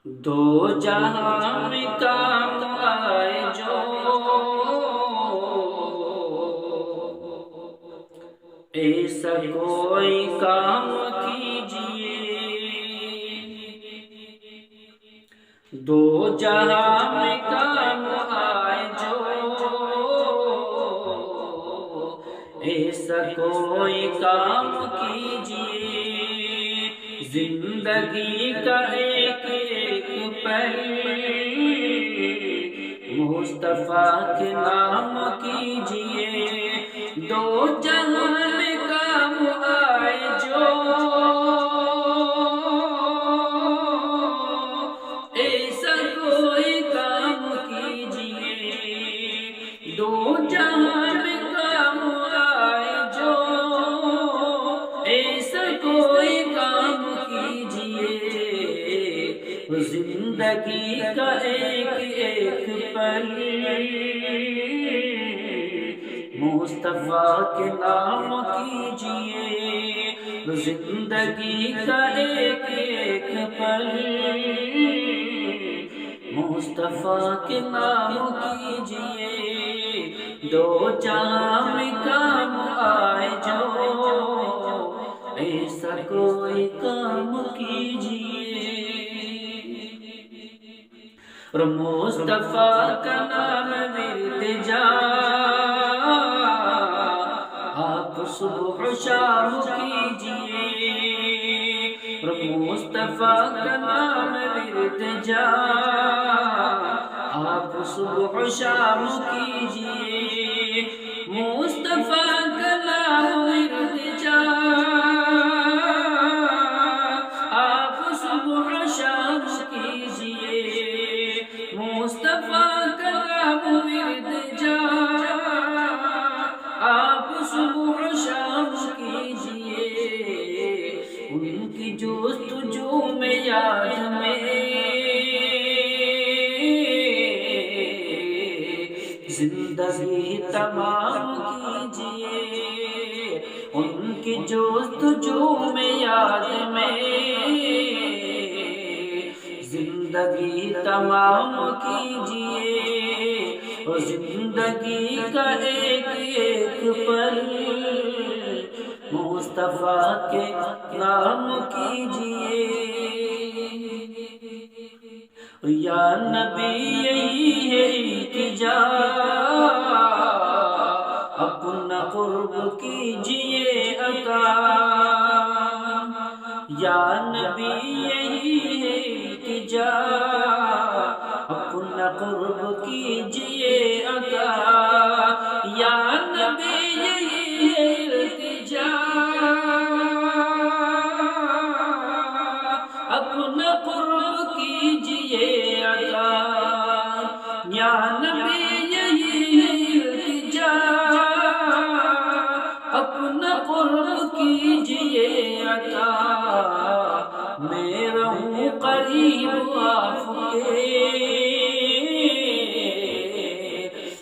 دو جہاں میں کام آئے جو ایسا کوئی کام کیجئے۔ دو جہاں میں کام آئے جو ایسا کوئی کام کیجئے۔ زندگی کا ایک ایک پل مصطفیٰ کے نام کیجئے۔ دو جہاں میں کام آئے جو ایسا کوئی کام کیجئے۔ دو جہاں میں کام آئے جو ایسا کوئی کام کیجئے۔ زندگی کا ایک ایک پل مصطفیٰ کے نام کیجئے۔ زندگی کا ایک ایک پل مصطفیٰ کے نام کیجئے۔ دو جہاں میں کام آئے جو ایسا کوئی کام کیجئے۔ اور مصطفیٰ کا نام ورد جا آپ صبح و شام کیجئے۔ اور مصطفیٰ کا نام ورد جا آپ صبح و شام کیجئے۔ مصطفیٰ کا نام ورد جا آپ صبح و شام کیجئے۔ مصطفیٰ کا نام ورد جا آپ صبح و شام کیجئے۔ ان کی جستجو میں یاد میں زندگی تمام کیجئے۔ ان کی جستجو میں یاد میں زندگی تمام کیجئے۔ اور زندگی کا ایک ایک پل مصطفیٰ کے نام کیجئے۔ یا نبی یہی ہے التجا اپنا قرب کیجئے عطا۔ یا نبی یہی ہے التجا اپنا قرب کیجئے عطا۔ یا نبی یہی ہے التجا اپنا قرب کیجئے عطا۔ یا نبی یہی ہے التجا اپنا قرب کیجئے عطا۔ میں رہوں قریب آپ کے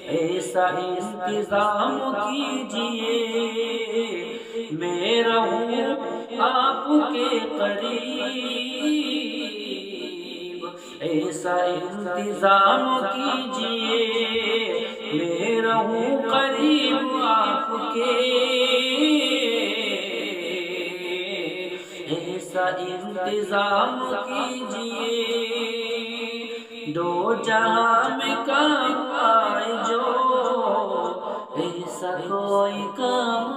ایسا انتظام کیجئے۔ میں رہوں آپ کے قریب ایسا انتظام کیجئے۔ میں رہوں قریب آپ کے ایسا انتظام کیجئے۔ دو جہاں میں کام آئے جو ایسا کوئی کام